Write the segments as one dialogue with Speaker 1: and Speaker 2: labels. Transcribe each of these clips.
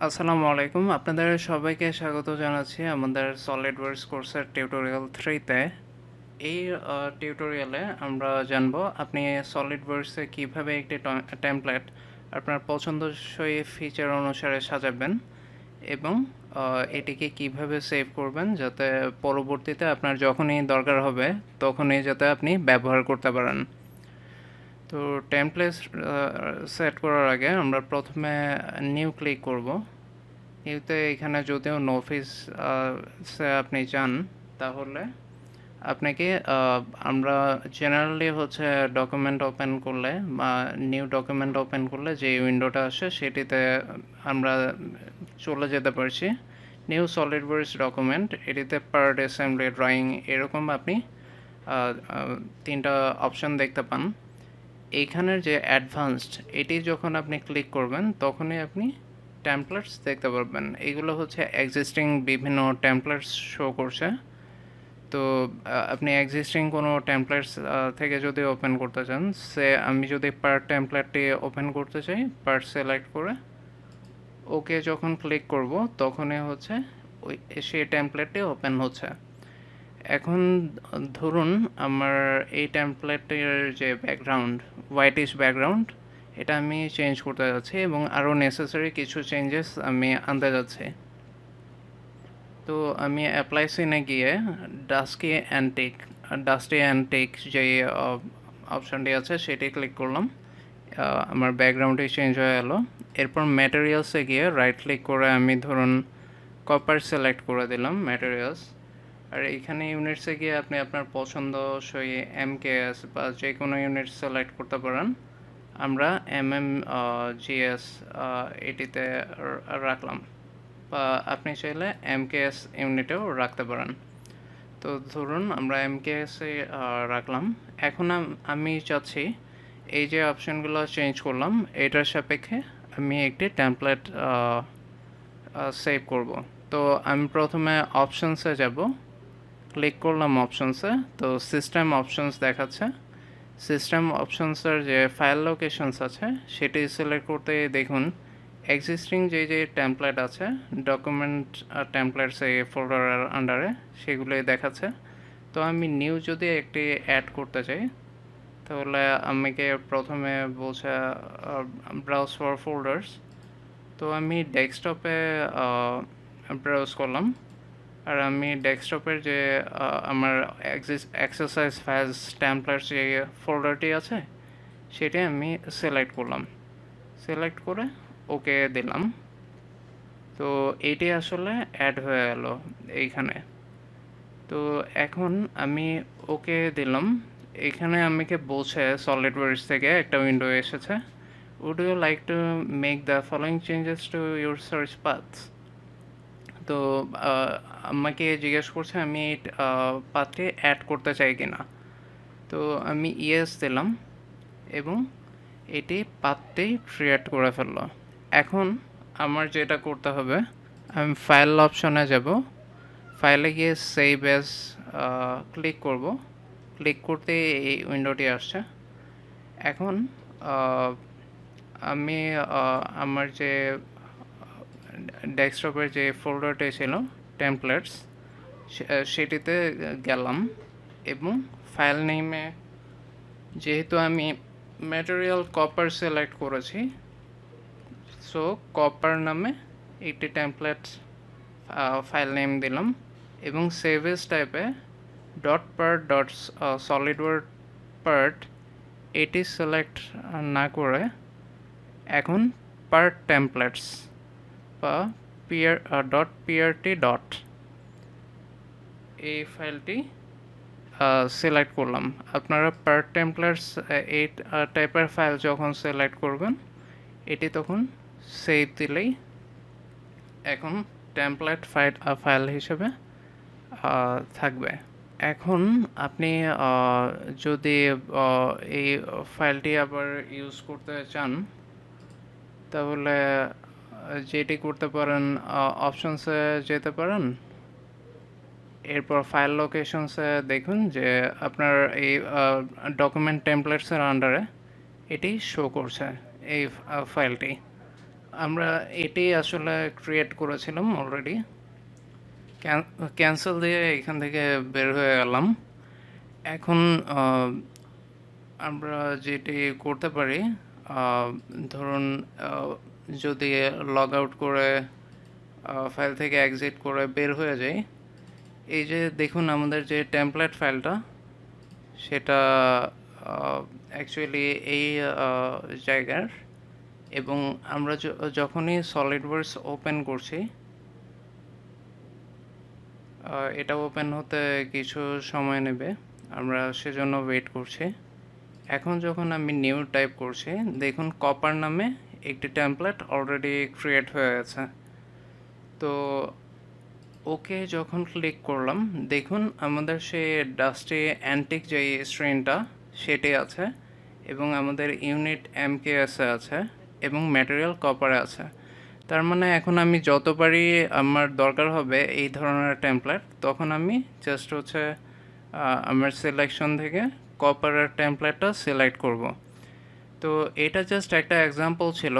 Speaker 1: আসসালামু আলাইকুম। আপনাদের সবাইকে স্বাগত জানাচ্ছি আমাদের সলিডওয়ার্কস কোর্সের টিউটোরিয়াল 3 তে। এই টিউটোরিয়ালে আমরা জানব আপনি সলিডওয়ার্কসে কিভাবে একটি টেমপ্লেট আপনার পছন্দসই ফিচার অনুসারে সাজাবেন এবং এটিকে কিভাবে সেভ করবেন যাতে পরবর্তীতে আপনার যখনই দরকার হবে তখনই যাতে আপনি ব্যবহার করতে পারেন। তো টেমপ্লেট সেট করার আগে আমরা প্রথমে নিউ ক্লিক করব। নিউতে এখানে যদিও নো ফিস আপনি চান তাহলে আপনাকে আমরা জেনারেলি হচ্ছে ডকুমেন্ট ওপেন করলে বা নিউ ডকুমেন্ট ওপেন করলে যে উইন্ডোটা আসে সেটিতে আমরা চলে যেতে পারছি। নিউ সলিডওয়ার্কস ডকুমেন্ট, এটিতে পার্ট, অ্যাসেম্বলি, ড্রয়িং এরকম আপনি তিনটা অপশন দেখতে পান। এইখানের যে অ্যাডভান্সড এটি যখন আপনি ক্লিক করবেন তখনই আপনি টেমপ্লেটস দেখতে পারবেন। এগুলো হচ্ছে এক্সিস্টিং বিভিন্ন টেমপ্লেটস শো করছে। তো আপনি এক্সিস্টিং কোনো টেমপ্লেটস থেকে যদি ওপেন করতে চান, আমি যদি পার্ট টেমপ্লেটটি ওপেন করতে চাই, পার্ট সিলেক্ট করে ওকে যখন ক্লিক করব তখনই হচ্ছে সেই টেমপ্লেটটি ওপেন হচ্ছে। এখন ধরুন আমার এই টেমপ্লেটের যে ব্যাকগ্রাউন্ড, হোয়াইটিশ ব্যাকগ্রাউন্ড, এটা আমি চেঞ্জ করতে যাচ্ছি এবং আরও নেসেসারি কিছু চেঞ্জেস আমি আনতে যাচ্ছি। তো আমি অ্যাপ্লাই সিনে গিয়ে ডাস্টি অ্যান্টিক যে অপশানটি আছে সেটি ক্লিক করলাম। আমার ব্যাকগ্রাউন্ডটি চেঞ্জ হয়ে গেল। এরপর ম্যাটেরিয়ালসে গিয়ে রাইট ক্লিক করে আমি ধরুন কপার সিলেক্ট করে দিলাম ম্যাটেরিয়ালস। আর এইখানে ইউনিটসে গিয়ে আপনি আপনার পছন্দসই এমকেএস বা যে কোনো ইউনিট সিলেক্ট করতে পারেন। আমরা জিএস এটিতে রাখলাম, বা আপনি চাইলে এমকেএস ইউনিটেও রাখতে পারেন। তো ধরুন আমরা এমকেএসে রাখলাম। এখন আমি চাচ্ছি এই যে অপশানগুলো চেঞ্জ করলাম এটার সাপেক্ষে আমি একটি টেমপ্লেট সেভ করব। তো আমি প্রথমে অপশানসে যাব, ক্লিক করলাম অপশনসে। তো সিস্টেম অপশনস দেখাচ্ছে। সিস্টেম অপশনসের যে ফাইল লোকেশনস আছে সেটি সিলেক্ট করতে দেখুন এক্সিস্টিং যে টেমপ্লেট আছে ডকুমেন্ট টেমপ্লেটস এই ফোল্ডারের আন্ডারে সেগুলোই দেখাচ্ছে। তো আমি নিউ যদি একটি অ্যাড করতে চাই তাহলে আমাকে প্রথমে বলছে ব্রাউজ ফর ফোল্ডার্স। তো আমি ডেস্কটপে ব্রাউজ করলাম। আর আমি ডেস্কটপের যে আমার এক্সারসাইজ ফাইলস টেমপ্লেটস যে ফোল্ডারটি আছে সেটি আমি সিলেক্ট করলাম। সিলেক্ট করে ওকে দিলাম। তো এটি আসলে অ্যাড হয়ে গেল এইখানে। তো এখন আমি ওকে দিলাম। এখানে আমাকে বলছে সলিডওয়ার্কস থেকে একটা উইন্ডো এসেছে, would you like to make the following changes to your search paths. তো আমাকে জিজ্ঞেস করছে আমি পাথে অ্যাড করতে চাই কিনা। তো আমি ইয়েস দিলাম এবং এটি পাথটি ক্রিয়েট করে ফেললো। এখন আমার যেটা করতে হবে, আমি ফাইল অপশনে যাব, ফাইলে গিয়ে সেভ অ্যাজ ক্লিক করব। ক্লিক করতে এই উইন্ডোটি আসছে। এখন আমি আমার যে ডেস্কটপের যে ফোল্ডারটি ছিল টেমপ্লেটস সেটিতে গেলাম এবং ফাইল নেমে যেহেতু আমি ম্যাটেরিয়াল কপার সিলেক্ট করেছি, সো কপার নামে একটি টেমপ্লেট ফাইল নেম দিলাম এবং সেভ এজ টাইপে .part.solidwork পার্ট এটি সিলেক্ট না করে এখন পার্ট টেমপ্লেটস বা .prt এই ফাইলটি সিলেক্ট করলাম। আপনারা পার্ট টেমপ্লেটস এই টাইপের ফাইল যখন সিলেক্ট করবেন এটি তখন সেভ দিলেই এখন টেমপ্লেট ফাইল হিসেবে থাকবে। এখন আপনি যদি এই ফাইলটি আবার ইউজ করতে চান তাহলে যেটি করতে পারেন অপশনসে যেতে পারেন। এরপর ফাইল লোকেশনসে দেখুন যে আপনার এই ডকুমেন্ট টেমপ্লেটসের আন্ডারে এটি শো করছে এই ফাইলটি। আমরা এটাই আসলে ক্রিয়েট করেছিলাম অলরেডি। ক্যান্সেল দিয়ে এখান থেকে বের হয়ে গেলাম। এখন আমরা যেটি করতে পারি, ধরুন যদি লগ আউট করে ফাইল থেকে এক্সিট করে বের হয়ে যাই, এই যে দেখুন আমাদের যে টেমপ্লেট ফাইলটা, সেটা অ্যাকচুয়ালি এই জায়গার, এবং আমরা যখনই সলিডওয়ার্কস ওপেন করছি, এটা ওপেন হতে কিছু সময় নেবে, আমরা সেজন্য ওয়েট করছি। এখন যখন আমি নিউ টাইপ করছি, দেখুন কপার নামে একটি টেমপ্লেট অলরেডি ক্রিয়েট হয়ে গেছে। তো ওকে যখন ক্লিক করলাম, দেখুন আমাদের সেই ডাস্টি অ্যান্টিক যে স্ক্রিনটা সেটি আছে, এবং আমাদের ইউনিট এমকেএসে আছে, এবং ম্যাটেরিয়াল কপারে আছে। তার মানে এখন আমি যতবারই আমার দরকার হবে এই ধরনের টেমপ্লেট, তখন আমি জাস্ট হচ্ছে আমার সিলেকশন থেকে কপারের টেমপ্লেটটা সিলেক্ট করব। তো এটা জাস্ট একটা এক্সাম্পল ছিল।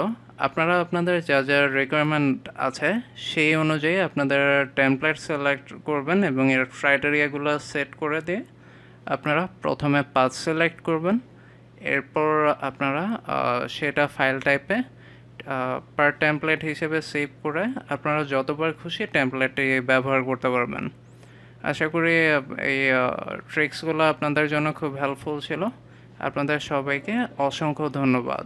Speaker 1: আপনারা আপনাদের যা যা রিকোয়ারমেন্ট আছে সেই অনুযায়ী আপনাদের টেমপ্লেট সিলেক্ট করবেন, এবং এর ক্রাইটেরিয়াগুলো সেট করে দিয়ে আপনারা প্রথমে পাথ সিলেক্ট করবেন। এরপর আপনারা সেটা ফাইল টাইপে পার টেমপ্লেট হিসেবে সেভ করে আপনারা যতবার খুশি টেমপ্লেটটি ব্যবহার করতে পারবেন। আশা করি এই ট্রিক্সগুলো আপনাদের জন্য খুব হেল্পফুল ছিল। আপনাদের সবাইকে অসংখ্য ধন্যবাদ।